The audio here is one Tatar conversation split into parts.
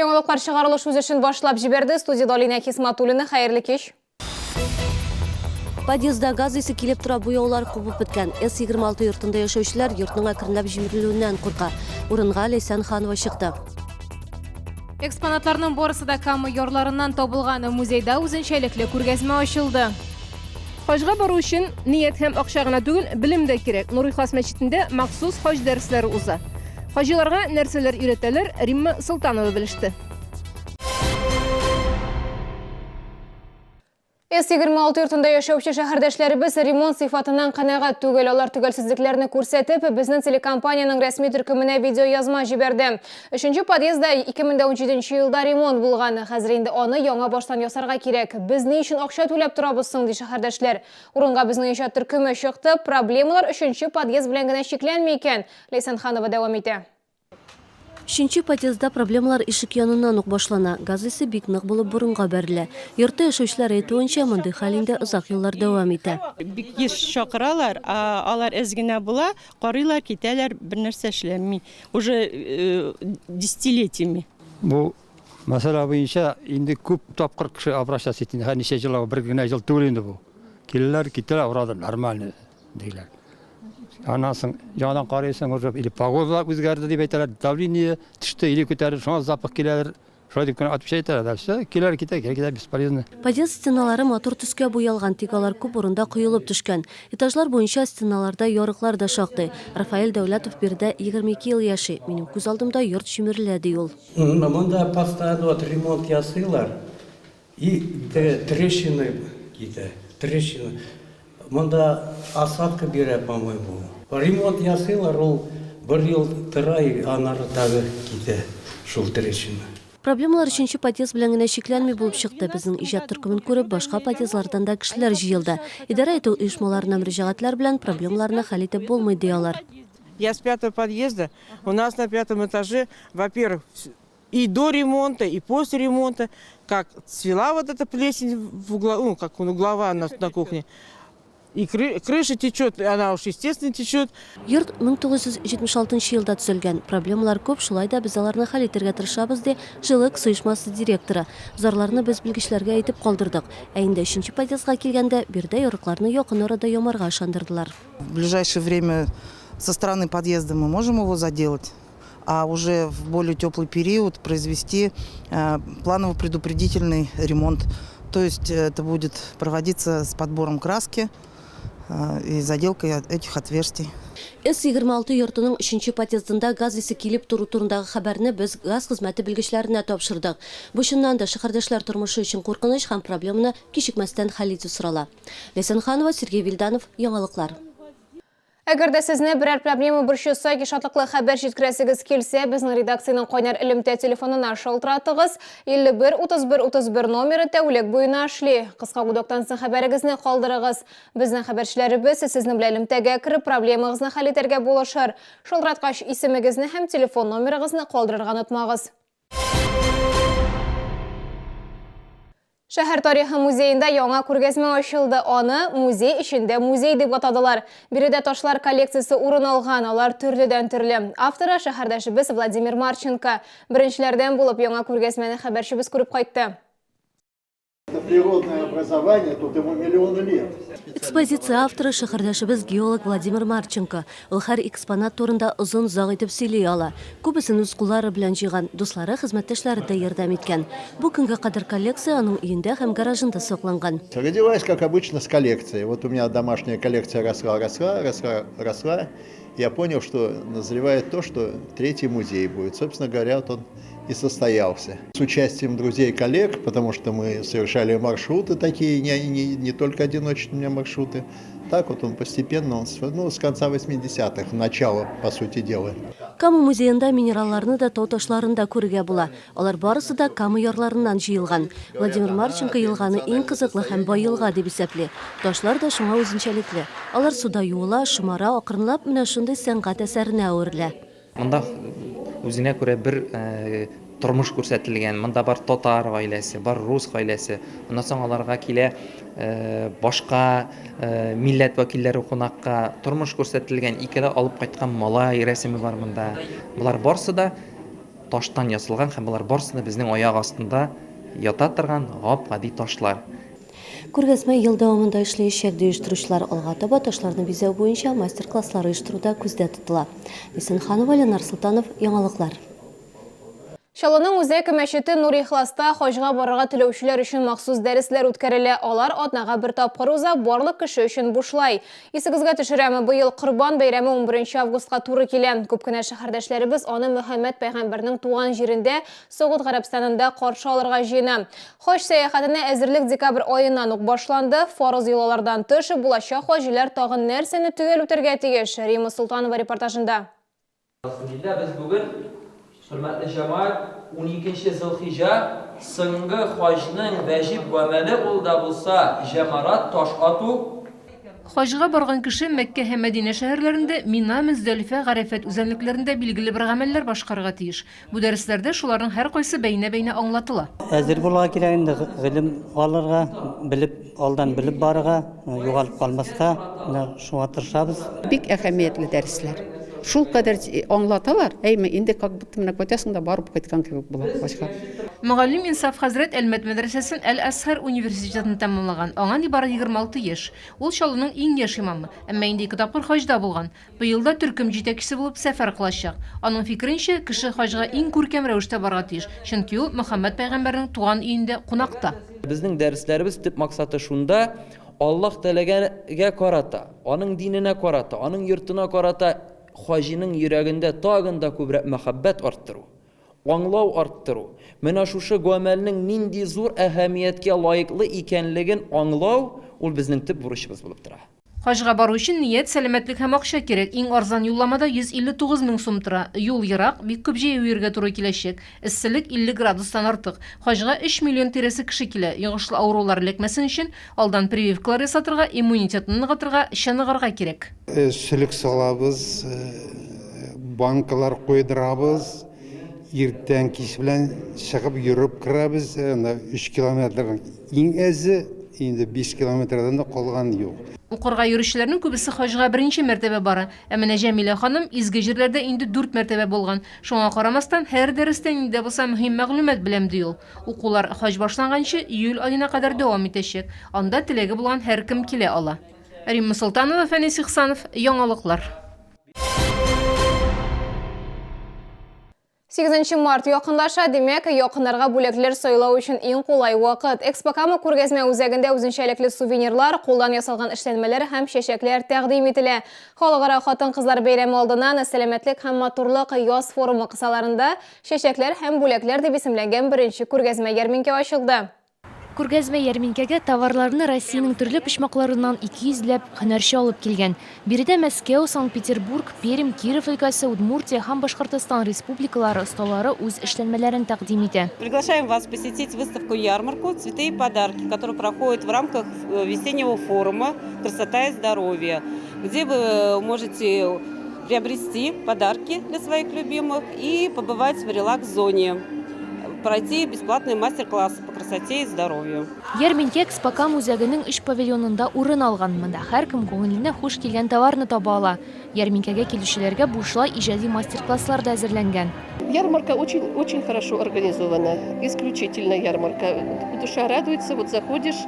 Яңалыклар чыгарылыш үз эшен башлап җибәрде. Студияда Алина Хисматуллина, хәерле кич. Подъездда газ исе килеп тора, буяулар кубып беткән. С-26 йортында яшәүчеләр йортның әкренләп җимерелүеннән курка. Урынга Ләйсән Ханова чыкты. Экспонатларның барысы да Кама ярларыннан табылган. Музейда үзенчәлекле күргәзмә ачылды. Хаҗга бару өчен ният һәм акча гына түгел, белем дә кирәк. Нур Ихлас мәчетендә махсус хаҗ дәресләре уза. Хаҗиларга нәрсәләр өйрәтәләр, Римма Солтанова белеште. С-26 йортында яшәүче шәһәрдәшләребез ремонт сыйфатыннан канәгать түгел. Алар төгәлсезлекләрне күрсәтеп, безнең телекомпанияның рәсми төркеменә видео язма җибәрде. 3-нче подъездда 2017 елда ремонт булган. Хәзер инде аны яңа баштан ясарга кирәк. Без ни өчен акча түләп торабыз соң, ди шәһәрдәшләр. Урынга безнең иҗат төркеме чыкты. Проблемалар 3-нче подъезд белән генә чикләнми икән. Ләйсән Ханова дәвам итә. 3-нче подъездда проблемалар ишек яныннан ук башлана. Газ исе бик нык булып борынга бәрелә. Йортта яшәүчеләр әйтүенчә, мондый хәл инде озак еллар дәвам итә. Бик еш чакыралар, алар әз генә була, карыйлар, китәләр, бер нәрсә эшләми. Уже десятилетиями. Бу мәсьәлә буенча инде күп тапкыр кеше обращаться итә. Һәр ничә елга бер генә ел түгел инде бу. Киләләр, китәләр, урада нормально диләр. Анасын яңадан карыйсың, уже или погода үзгәрде дип әйтәләр, давление төште, или күтәрер, шуңа запах киләләр. Шулай дип кенә атып әйтәләр. Все, киләләр, китә бесполезно. Подъезд стеналары матур төскә буялган, тик алар күп урында коелып төшкән. Этажлар буенча стеналарда ярыклар да шактый. Рафаэль Дәүләтов бирдә 22 ел яши. Минем күз алдымда йорт җимерелә ди ул. Монда постоянно ремонт ясыйлар и трещины китә. Трещины. Монда осадка бирә, по-моему. Ремонт ясыйлар, ул бер ел тора, и анары тагы китә шул трещина. Проблемалар 3-нче подъезд белән генә чикләнми булып чыкты. Безнең иҗат төркемен күреп, башка подъездлардан да кешеләр җыелды. Идарә итү оешмаларына мөрәҗәгатьләр белән проблемаларны хәл итеп булмый ди алар. Я с 5-го подъезда. У нас на 5-м этаже, во-первых, и до ремонта, и после ремонта, как цвела вот эта плесень в угла, ну, как угловая на кухне. И крыша течет, она уж естественно течет. Йорт 1976 елда төзелгән. Проблемалар күп, шулай да без аларны хәл итәргә тырышабыз ди җылык суешмасы директоры. Зарларны без белгечләргә әйтеп калдырдык. Ә инде 3-нче подъездга килгәндә бирдә ярыкларны якын арада ямарга ышандырдылар. В ближайшее время со стороны подъезда мы можем его заделать, а уже в более теплый период произвести планово-предупредительный ремонт. То есть это будет проводиться с подбором краски и заделкой этих отверстий. С-26 йортының 3-нче подъездында газ исе килеп туру турындагы хәбәрне без газ хезмәте белгечләренә тапшырдык. Бу чыннан да шәһәрдәшләр тормышы өчен куркыныч һәм проблеманы кичекмәстән хәл итү сорала. Ләйсән Ханова, Сергей Вильданов, Яңалыклар. Әгәр дә сезне берәр проблема борчыса, шатлыклы хәбәр җиткерәсегез килсә, безнең редакциянең кайнар элемтә телефонына шалтыратыгыз. 51-31-31 номеры тәүлек буена эшли. Кыска гудоктан соң хәбәрегезне калдырыгыз. Безнең хәбәрчеләребез сезнең белән элемтәгә кереп проблемагызны хәл итәргә булышыр. Шалтыраткач исемегезне һәм телефон номерыгызны калдырырга онытмагыз. Шәһәр тарихы музейында яңа күргәзмә ачылды. Аны музей эчендә музей дип атадылар. Биредә ташлар коллекциясе урын алган, алар төрледән-төрле. Авторы шәһәрдәшебез Владимир Марченко. Беренчеләрдән булып яңа күргәзмәне хәбәрчебез күреп кайтты. Это природное образование, тут ему миллионы лет. Экспозиция авторы шәһәрдәшебез геолог Владимир Марченко. Ул һәр экспонат турында озын-озак итеп сөйли ала. Күбесен үз куллары белән җыйган, дуслары, хезмәттәшләре дә ярдәм иткән. Бу көнгә кадәр коллекция аның өендә һәм гаражында сакланган. Родилась, как обычно, с коллекцией. Вот у меня домашняя коллекция росла. Я понял, что назревает то, что третий музей будет. Собственно говоря, вот он и состоялся. С участием друзей и коллег, потому что мы совершали маршруты такие, не только одиночные маршруты. Так вот он постепенно, с конца 80-х, начало, по сути дела. Кама музейында минералларны да тау ташларын да күрергә була. Алар барысы да Кама ярларыннан җыелган. Владимир Марченко елганы иң кызыклы һәм бай елга дип исәпли. Ташлар да шуңа үзенчәлекле. Алар суда юыла, шомара, акрынлап менә шундый сәнгать әсәренә әверелә. Монда үзенә күрә бер тормыш күрсәтелгән. Монда бар татар гаиләсе, бар рус гаиләсе. Моннан соң аларга килә башка милләт вәкилләре кунакка тормыш күрсәтелгән. Икеле алып кайткан малай рәсеме бар монда. Булар барсы да таштан ясалган һәм булар барысы да безнең аяк астында ята торган гап-гади ташлар. Күргәзмә ел дәвамында эшләячәк оештыручылар алга таба ташларны бизәү буенча мастер-класслар оештыруда күздә тотыла. Исенханова, Ленар Султанов, яңалыклар. Шалының Үзәк мәчете Нур-Ихласта хаҗга барырга теләүчеләр өчен махсус дәресләр үткәрелә. Алар атнага бер тапкыр уза, барлык кеше өчен бушлай. Исегезгә төшерәме, быел Корбан бәйрәме 11 августка туры килә. Күп кенә шәһәрдәшләребез аны Мөхәммәд пәйгамбәрнең туган җирендә, Сауд Гарәбстанында каршы алырга җыена. Хаҗ сәяхәтенә әзерлек декабрь аеннан ук башланды. Фарыз йолалардан тыш булачак хаҗилар тагын нәрсәне төгәл үтәргә тиеш? Рима Султанова репортажында. Biz bugün hürmetli cemaat 12. Zilhicce sınngı hacının vəcib vəməli olda bulsa cemarat taş atu. Хаҗга барган кеше Мәккә һәм Мәдинә шәһәрләрендә Мина, Мөздәлифә, Гарәфәт үзәнлекләрендә билгеле бер гамәлләр башкарырга тиеш. Бу дәресләрдә шуларның һәр кайсы бәйнә-бәйнә аңлатыла. Әзер булырга кирәк инде гыйлем алырга, алдан белеп барырга, югалып калмаска, шуңа тырышабыз. Бик әһәмиятле дәресләр. Шул кадәр аңлаталар, әйме инде как будто менә көтәсендә барып кайткан кебек була башка. Мөгаллим Инсаф хәзрәт Әлмәт мәдрәсәсен Әл-Азһар университетын тәмамлаган. Аңа нибары 26 яшь. Ул Чаллының иң яшь имамы, әмма инде 2 тапкыр хаҗда булган. Быел да төркем җитәкчесе булып сәфәр кылачак. Аның фикеренчә, кеше хаҗга иң күркәм рәвештә барырга тиеш, чөнки ул Мөхәммәд пәйгамбәрнең туган өендә кунакта. Безнең дәресләребез төп максаты шунда, Аллаһ теләгәнгә карата, аның диненә карата, аның йортына карата хаҗиның йөрәгендә тагын да күбрәк мәхәббәт арттыру, аңлау арттыру. Менә шушы гамәлнең нинди зур әһәмияткә лаеклы икәнлеген аңлау ул безнең төп бурычыбыз булып тора. Хаҗга бару өчен ният, сәламәтлек һәм акча кирәк. Иң арзан юлламада 159 мең сум тора. Юл ерак, бик күп җәй йөрергә туры киләчәк. Эсселек 50 градустан артык. Хаҗга 3 миллион тирәсе кеше килә. Йогышлы авырулар эләкмәсен өчен алдан прививкалар ясатырга, иммунитетны ныгытырга, чыныгырга кирәк. Эсселек салабыз, банкалар куйдырабыз. Иртән кич белән чыгып йөреп керәбез. 3 километр. Иң әзе инде 5 километрдан да калган юк. Укырга йөрүчеләрнең күбесе хаҗга беренче мәртәбә бара. Ә менә Җәмилә ханым изге җирләрдә инде 4 мәртәбә булган. Шуңа карамастан һәр дәрестән инде булса мөһим мәгълүмат беләм ди ул. Укулар хаҗ башланганчы июль аена кадәр дәвам итәчәк. Анда теләге булган һәр кем килә ала. Римма Султанова, Фәнис Ихсанов, яңалыклар. 8 март якынлаша, демәк, якыннарга бүләкләр сайлау өчен иң кулай вакыт. Экспокама күргәзмә үзәгендә үзенчәлекле сувенирлар, кулдан ясалган эшләнмәләр һәм чәчәкләр тәкъдим ителә. Халыкара хатын-кызлар бәйрәме алдыннан сәламәтлек һәм матурлык яз форумы кысаларында чәчәкләр һәм бүләкләр дип исемләнгән беренче күргәзмә ярминкә ачылды. Күргәзмә ярминкәгә товарларны Россиянең төрле почмакларыннан 200ләп һөнәрче алып килгән. Биредә Мәскәү, Санкт-Петербург, Пермь, Киров өлкәсе, Удмуртия һәм Башкортстан республикалары осталары үз эшләнмәләрен тәкъдим итә. Приглашаем вас посетить выставку-ярмарку «Цветы и подарки», которая проходит в рамках весеннего форума «Красота и здоровье», где вы можете приобрести подарки для своих любимых и побывать в релакс-зоне. Пройти бесплатные мастер-классы по красоте и здоровью. Ярминкә Экспокам үзәгенең 3 павильонында урын алган. Монда һәркем күңеленә хуш килгән товарны таба ала. Ярминкәгә килүчеләргә бушлай иҗади мастер-класслар да әзерләнгән. Ярмарка очень хорошо организована. Исключительно ярмарка. Душа радуется, вот заходишь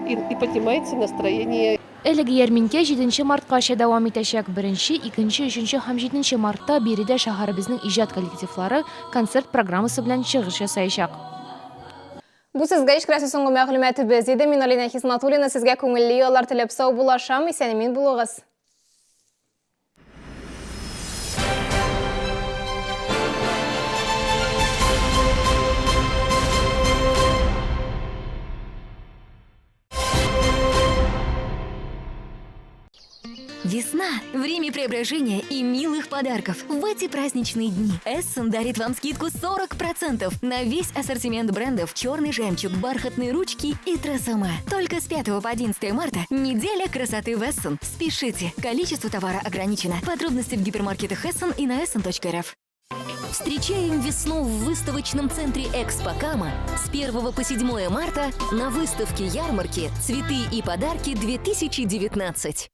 и поднимается настроение. Әлеге ярминкә 7 мартка дәвам итәчәк. 1, 2, 3 һәм 7 мартта биредә шәһәребезнең иҗат коллективлары концерт программасы белән чыгыш ясаячак. Бу сезгә ишкәрәсе соңгы мәгълүматыбыз иде. Мин Алина Хисматуллина, сезгә күңелле яллар теләп сау булашам. Исән-имин булыгыз. Весна – время преображения и милых подарков. В эти праздничные дни Эссон дарит вам скидку 40% на весь ассортимент брендов «Черный жемчуг», «Бархатные ручки» и «Трасома». Только с 5 по 11 марта неделя красоты в Эссон. Спешите, количество товара ограничено. Подробности в гипермаркетах Эссон и на esson.rf. Встречаем весну в выставочном центре Экспокама с 1 по 7 марта на выставке ярмарки «Цветы и подарки 2019».